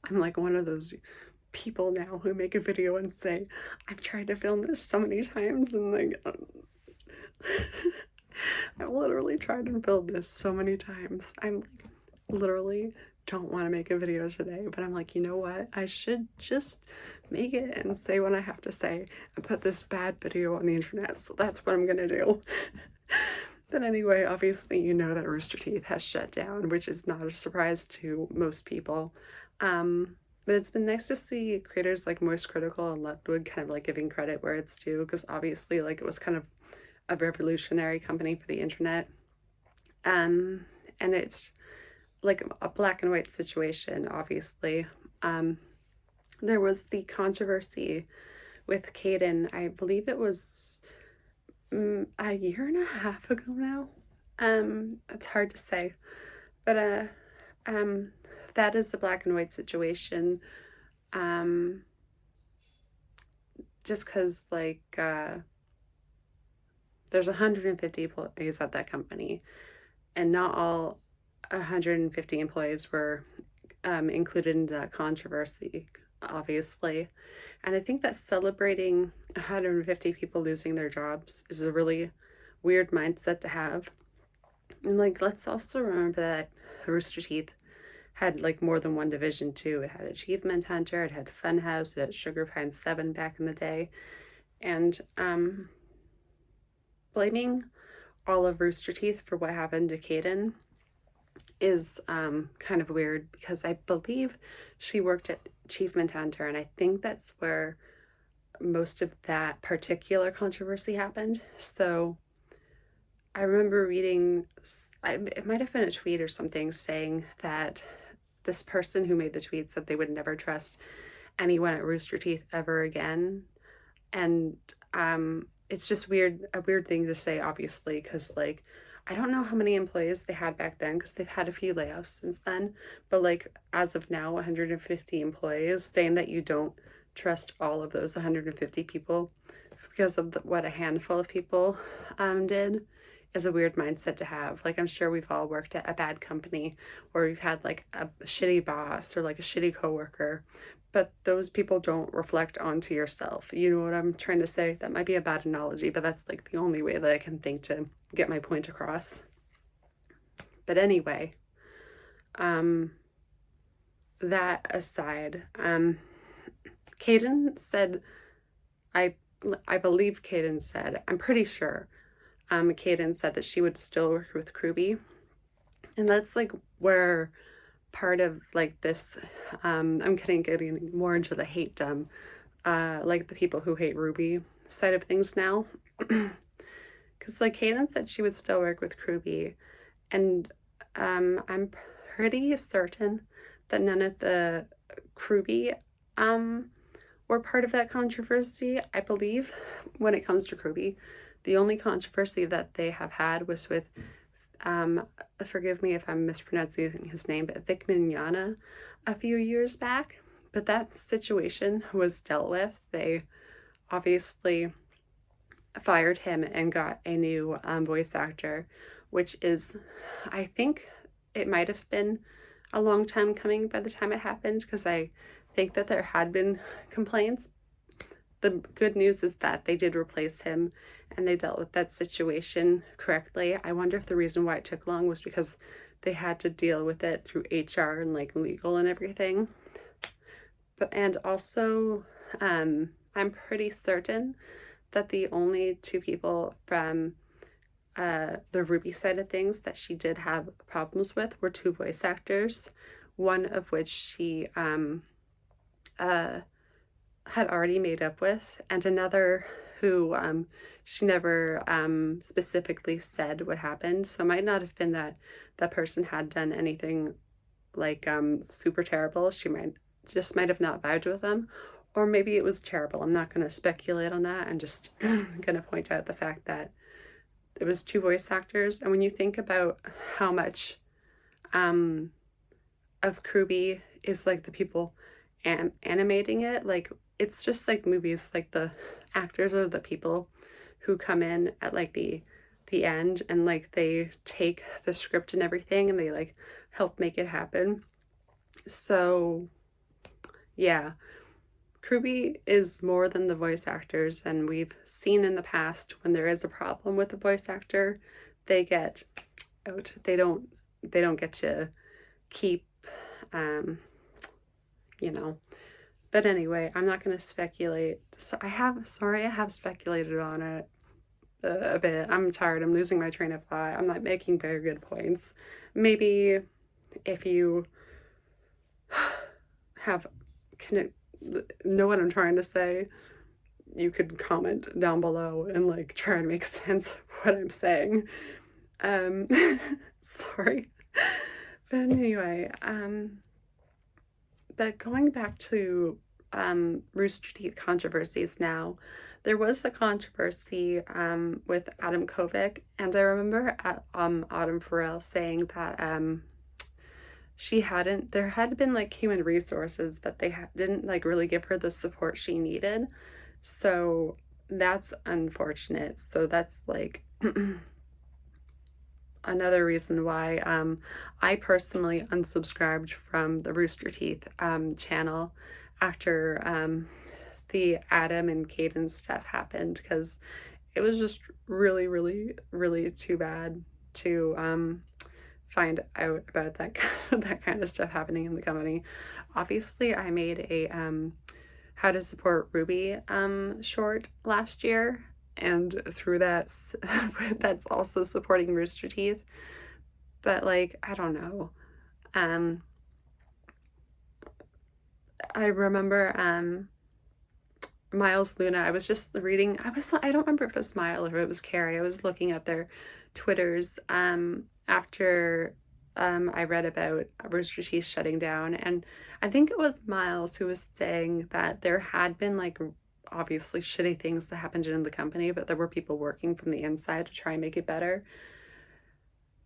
I'm like one of those people now who make a video and say, I've tried to film this so many times and like I've literally tried to film this so many times. I'm like literally don't want to make a video today, but I'm like, you know what? I should just make it and say what I have to say and put this bad video on the internet. So that's what I'm gonna do. But anyway, obviously, you know that Rooster Teeth has shut down, which is not a surprise to most people. Um, but it's been nice to see creators like Moist Critical and Leftwood kind of like giving credit where it's due, because obviously, like, it was kind of a revolutionary company for the internet. Um, and it's like a black and white situation, obviously. Um, there was the controversy with Caden, I believe it was a year and a half ago now. It's hard to say, but um, that is a black and white situation. Um, just because there's 150 employees at that company, and not all 150 employees were included in that controversy, obviously. And I think that celebrating 150 people losing their jobs is a really weird mindset to have. And like, let's also remember that Rooster Teeth had like more than one division too. It had Achievement Hunter, it had Funhouse, it had Sugar Pine 7 back in the day. And blaming all of Rooster Teeth for what happened to Caden is kind of weird, because I believe she worked at Achievement Hunter, and I think that's where most of that particular controversy happened. So I remember reading, it might have been a tweet or something, saying that this person who made the tweet said they would never trust anyone at Rooster Teeth ever again. And it's just a weird thing to say, obviously, because like I don't know how many employees they had back then, because they've had a few layoffs since then, but like as of now, 150 employees, saying that you don't trust all of those 150 people because of what a handful of people did is a weird mindset to have. Like, I'm sure we've all worked at a bad company, or we've had like a shitty boss or like a shitty coworker, but those people don't reflect onto yourself. You know what I'm trying to say? That might be a bad analogy, but that's like the only way that I can think to get my point across. But anyway, that aside, Caden said, I believe Caden said, I'm pretty sure, Caden said that she would still work with Ruby. And that's like where part of like this, I'm getting more into the hatedom, like the people who hate Ruby side of things now. Because like Caden said she would still work with Ruby, and I'm pretty certain that none of the Ruby were part of that controversy. I believe when it comes to Ruby, the only controversy that they have had was with forgive me if I'm mispronouncing his name, but Vic Mignogna a few years back. But that situation was dealt with. They obviously fired him and got a new voice actor, which is, I think it might have been a long time coming by the time it happened, because I think that there had been complaints. The good news is that they did replace him and they dealt with that situation correctly. I wonder if the reason why it took long was because they had to deal with it through HR and like legal and everything. But and also, I'm pretty certain that the only two people from the Ruby side of things that she did have problems with were two voice actors, one of which she had already made up with, and another who she never specifically said what happened. So it might not have been that that person had done anything like super terrible. She might have not vibed with them, or maybe it was terrible. I'm not going to speculate on that. I'm just going to point out the fact that it was two voice actors. And when you think about how much of Ruby is like the people animating it, like it's just like movies, like the actors are the people who come in at like the end, and like they take the script and everything and they like help make it happen. So yeah, RWBY is more than the voice actors, and we've seen in the past when there is a problem with the voice actor, they get out. They don't get to keep, um, you know. But anyway, I'm not going to speculate. So I have speculated on it a bit. I'm tired. I'm losing my train of thought. I'm not making very good points. Maybe if you have can know what I'm trying to say, you could comment down below and like try and make sense of what I'm saying. Um, sorry. But anyway, but going back to Rooster Teeth controversies now, there was a controversy with Adam Kovic, and I remember Autumn Farrell saying that there had been like human resources, but they didn't like really give her the support she needed. So that's unfortunate. So that's like another reason why I personally unsubscribed from the Rooster Teeth channel after the Adam and Caden stuff happened, because it was just really, really, really too bad to find out about that kind of stuff happening in the company. Obviously, I made a how to support Ruby short last year, and through that that's also supporting Rooster Teeth. But like, I don't know. Um I remember Miles Luna, I was just reading, I don't remember if it was Smile or if it was Carrie. I was looking at their Twitters after I read about Rooster Teeth shutting down, and I think it was Miles who was saying that there had been like obviously shitty things that happened in the company, but there were people working from the inside to try and make it better.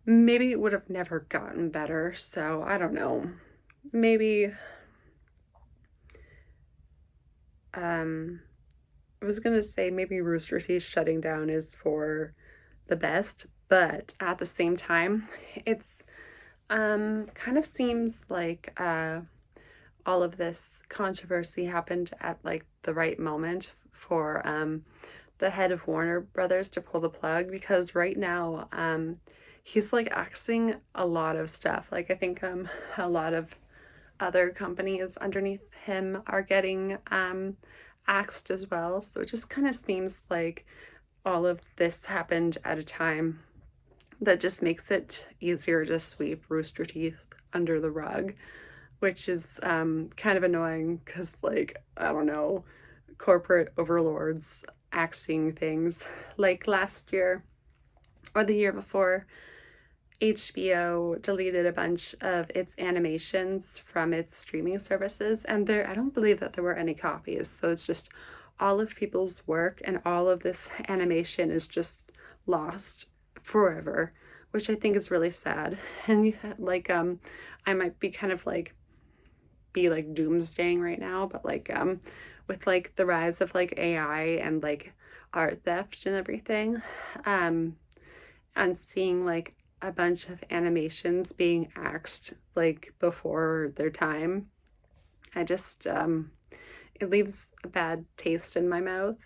Maybe it would have never gotten better, so I don't know. Maybe I was gonna say maybe Rooster Teeth shutting down is for the best, but at the same time, it's kind of seems like all of this controversy happened at like the right moment for the head of Warner Brothers to pull the plug, because right now he's like axing a lot of stuff. Like I think a lot of other companies underneath him are getting axed as well. So it just kind of seems like all of this happened at a time that just makes it easier to sweep Rooster Teeth under the rug, which is kind of annoying because, like, I don't know, corporate overlords axing things. Like last year or the year before, HBO deleted a bunch of its animations from its streaming services, and I don't believe that there were any copies. So it's just all of people's work, and all of this animation is just lost forever, which I think is really sad. And like I might be kind of like be like doomsdaying right now, but like with like the rise of like AI and like art theft and everything, and seeing like a bunch of animations being axed like before their time, I just it leaves a bad taste in my mouth,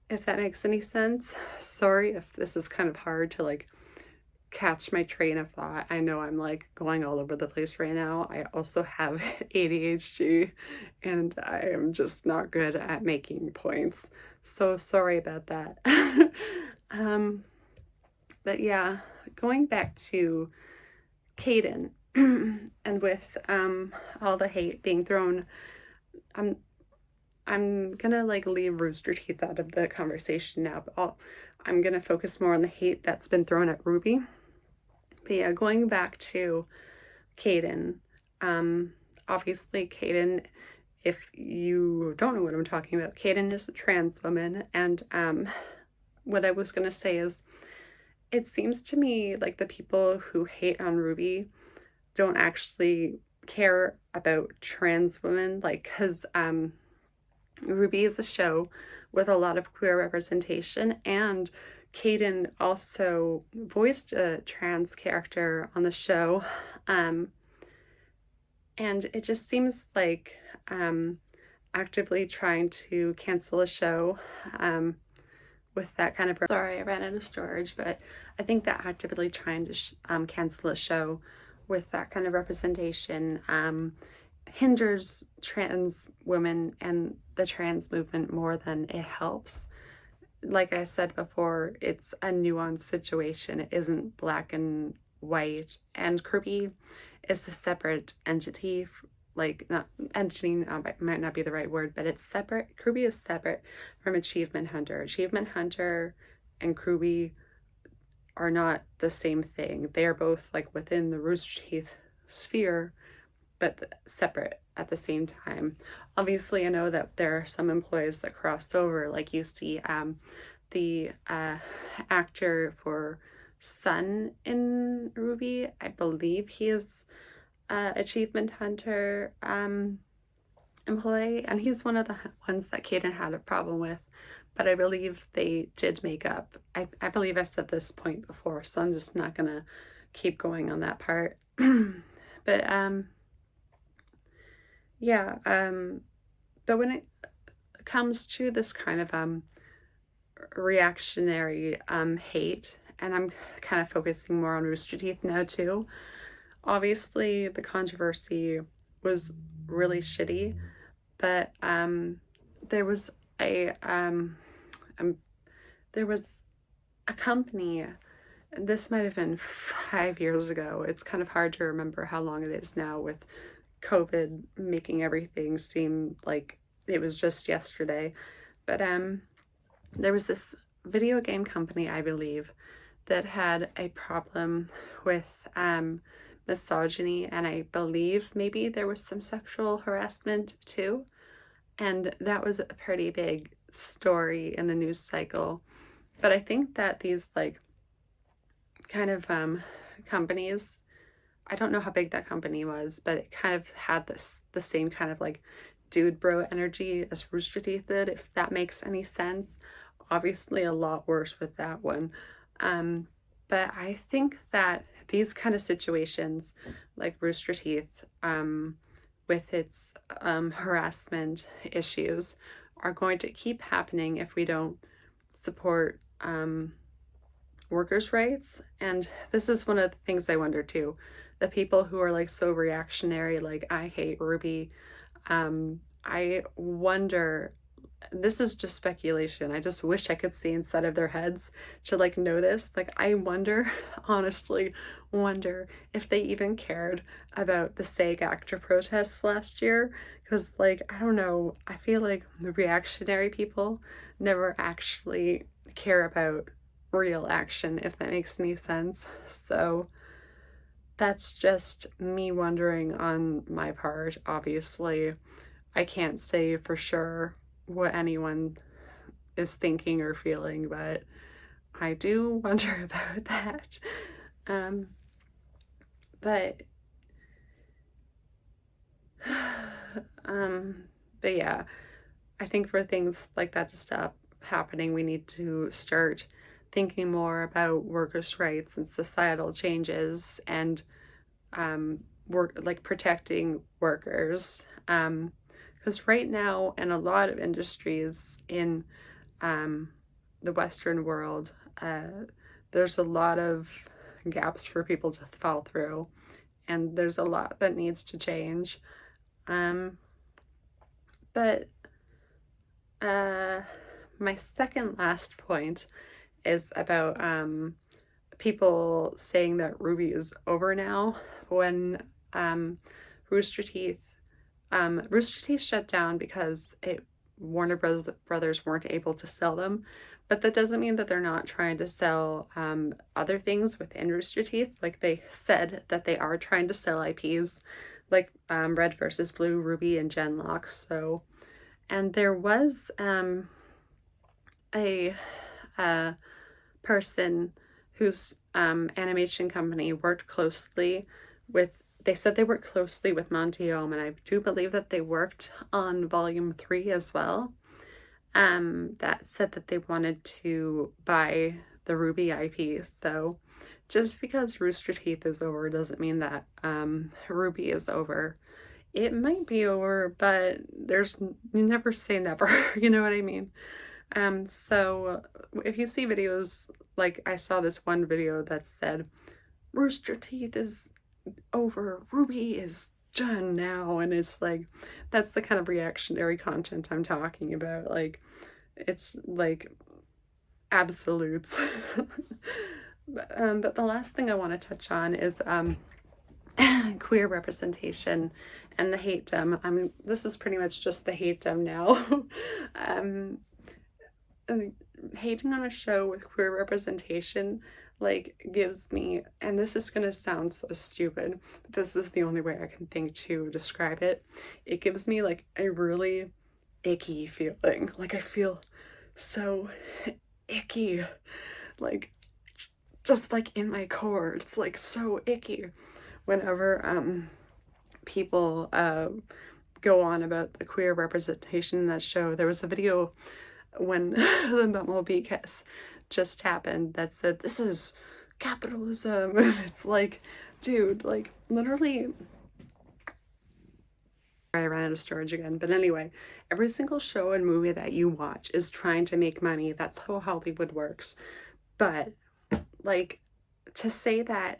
if that makes any sense. Sorry if this is kind of hard to like catch my train of thought. I know I'm like going all over the place right now. I also have ADHD, and I am just not good at making points. So sorry about that. But yeah, going back to Caden and with all the hate being thrown, I'm gonna like leave Rooster Teeth out of the conversation now, but I'm gonna focus more on the hate that's been thrown at RWBY. But yeah, going back to Caden, obviously Caden, if you don't know what I'm talking about, Caden is a trans woman, and what I was gonna say is, it seems to me like the people who hate on RWBY don't actually care about trans women, like, because RWBY is a show with a lot of queer representation, and Caden also voiced a trans character on the show, and it just seems like actively trying to cancel a show with that kind of. Sorry, I ran out of storage, but I think that actively trying to cancel a show with that kind of representation hinders trans women and the trans movement more than it helps. Like I said before, it's a nuanced situation. It isn't black and white, and RWDE is a separate entity. Like, not entity might not be the right word, but it's separate. RWDE is separate from Achievement Hunter. Achievement Hunter and RWDE are not the same thing. They are both like within the Rooster Teeth sphere, but separate at the same time. Obviously, I know that there are some employees that cross over, like you see the actor for Sun in RWBY. I believe he is Achievement Hunter employee, and he's one of the ones that Caden had a problem with, but I believe they did make up. I believe I said this point before, so I'm just not gonna keep going on that part. But yeah, but when it comes to this kind of reactionary hate, and I'm kind of focusing more on Rooster Teeth now too. Obviously, the controversy was really shitty, but there was a there was a company. This might have been 5 years ago. It's kind of hard to remember how long it is now with COVID making everything seem like it was just yesterday. But there was this video game company, I believe, that had a problem with misogyny, and I believe maybe there was some sexual harassment too. And that was a pretty big story in the news cycle. But I think that these like kind of companies, I don't know how big that company was, but it kind of had the same kind of like dude bro energy as Rooster Teeth did, if that makes any sense. Obviously a lot worse with that one. But I think that these kind of situations, like Rooster Teeth, with its harassment issues, are going to keep happening if we don't support workers' rights. And this is one of the things I wonder too. The people who are like so reactionary, like I hate RWBY, I wonder, this is just speculation, I just wish I could see inside of their heads to like know this. Like I wonder, honestly wonder if they even cared about the SAG-AFTRA protests last year, because like I don't know, I feel like the reactionary people never actually care about real action, if that makes any sense. So that's just me wondering on my part. Obviously I can't say for sure what anyone is thinking or feeling, but I do wonder about that. But but yeah, I think for things like that to stop happening, we need to start thinking more about workers' rights and societal changes, and work like protecting workers. Because right now, in a lot of industries in the Western world, there's a lot of gaps for people to fall through, and there's a lot that needs to change. But my second last point is about people saying that RWBY is over now, when Rooster Teeth shut down because Warner Brothers weren't able to sell them. But that doesn't mean that they're not trying to sell other things within Rooster Teeth. Like they said that they are trying to sell IPs, like Red versus Blue, Ruby, and Genlock. So, and there was a person whose animation company worked closely with, they said they worked closely with Monty Ohm, and I do believe that they worked on Volume 3 as well. That said that they wanted to buy the RWBY IP. So just because Rooster Teeth is over doesn't mean that RWBY is over. it might be over, but you never say never, you know what I mean? So if you see videos, like I saw this one video that said, Rooster Teeth is over, Ruby is done now, and it's like, that's the kind of reactionary content I'm talking about. Like, it's like absolutes. But the last thing I want to touch on is queer representation and the hatedom. I mean, this is pretty much just the hatedom now. um, Hating on a show with queer representation like gives me, and this is gonna sound so stupid, but this is the only way I can think to describe it. It gives me like a really icky feeling. Like I feel so icky, like just like in my core. It's like so icky whenever people go on about the queer representation in that show. There was a video when the Bumblebee kiss just happened that said, this is capitalism. And it's like, dude, like literally, I ran out of storage again. But anyway, every single show and movie that you watch is trying to make money. That's how Hollywood works. But like, to say that,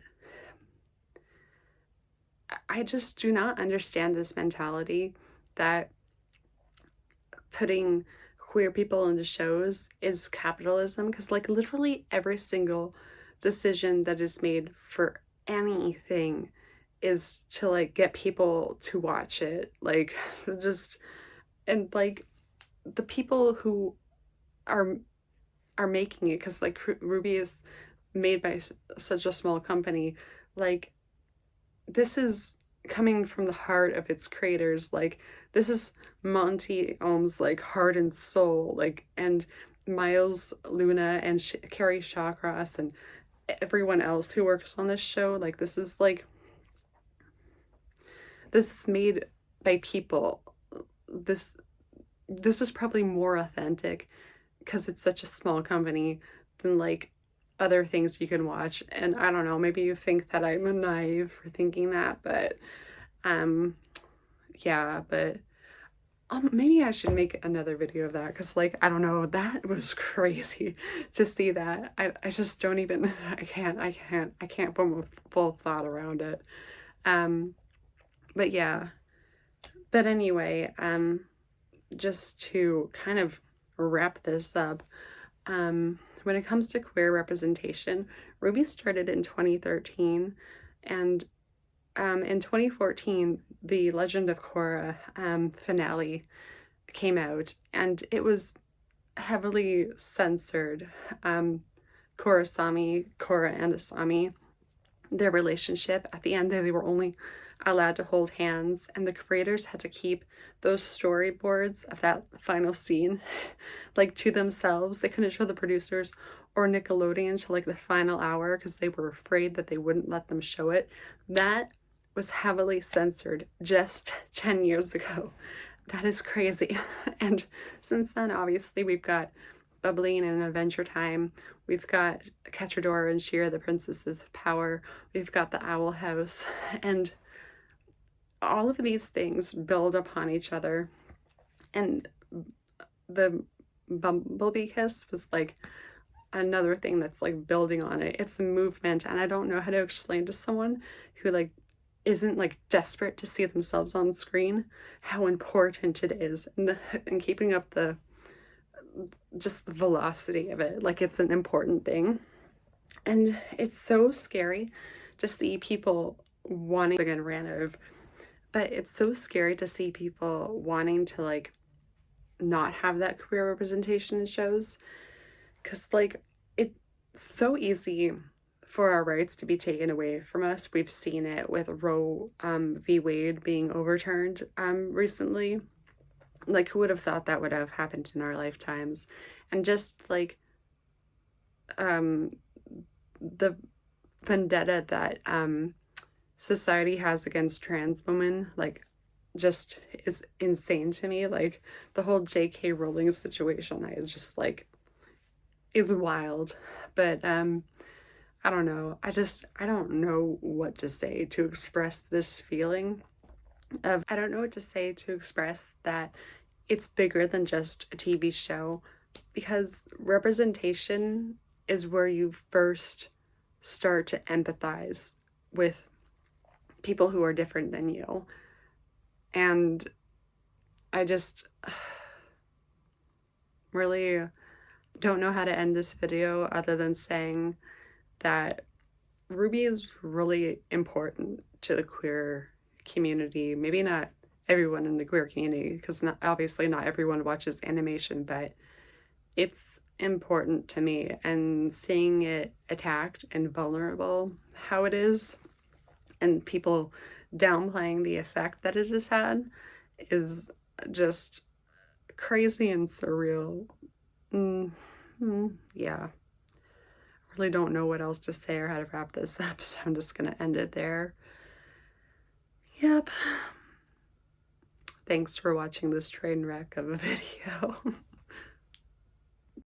I just do not understand this mentality that putting queer people into shows is capitalism, because like literally every single decision that is made for anything is to like get people to watch it, like just, and like the people who are making it, because like Ruby is made by such a small company, like this is coming from the heart of its creators. Like this is Monty Ohm's like heart and soul, like, and Miles Luna and Carrie Shawcross and everyone else who works on this show. Like this is made by people. This is probably more authentic because it's such a small company than like other things you can watch. And I don't know, maybe you think that I'm naive for thinking that, but yeah, but maybe I should make another video of that, because like I don't know, that was crazy to see that. I just don't even, I can't put a full thought around it. But yeah, but anyway, just to kind of wrap this up, when it comes to queer representation, RWBY started in 2013, and in 2014, the Legend of Korra finale came out, and it was heavily censored. Korra and Asami, their relationship, at the end they were only allowed to hold hands, and the creators had to keep those storyboards of that final scene like to themselves. They couldn't show the producers or Nickelodeon till like the final hour because they were afraid that they wouldn't let them show it. That was heavily censored just 10 years ago. That is crazy. And since then, obviously, we've got Bubbling and Adventure Time. We've got Cachador and Shira, the Princesses of Power. We've got the Owl House. And all of these things build upon each other. And the Bumblebee kiss was like another thing that's like building on it. It's the movement, and I don't know how to explain to someone who like isn't like desperate to see themselves on screen how important it is, and keeping up the just the velocity of it. Like it's an important thing, and it's so scary to see people wanting, again, ran out of, but it's so scary to see people wanting to like not have that queer representation in shows, because like it's so easy for our rights to be taken away from us. We've seen it with Roe v. Wade being overturned recently. Like, who would have thought that would have happened in our lifetimes? And just like the vendetta that society has against trans women, like, just is insane to me. Like the whole J.K. Rowling situation, I just like, is wild. But I don't know. I don't know what to say to express this feeling. of, I don't know what to say to express that it's bigger than just a TV show, because representation is where you first start to empathize with people who are different than you. And I just really don't know how to end this video other than saying that RWBY is really important to the queer community. Maybe not everyone in the queer community, because obviously not everyone watches animation, but it's important to me. And seeing it attacked and vulnerable, how it is, and people downplaying the effect that it has had, is just crazy and surreal. Yeah. Really don't know what else to say or how to wrap this up, so I'm just gonna end it there. Yep. Thanks for watching this train wreck of a video.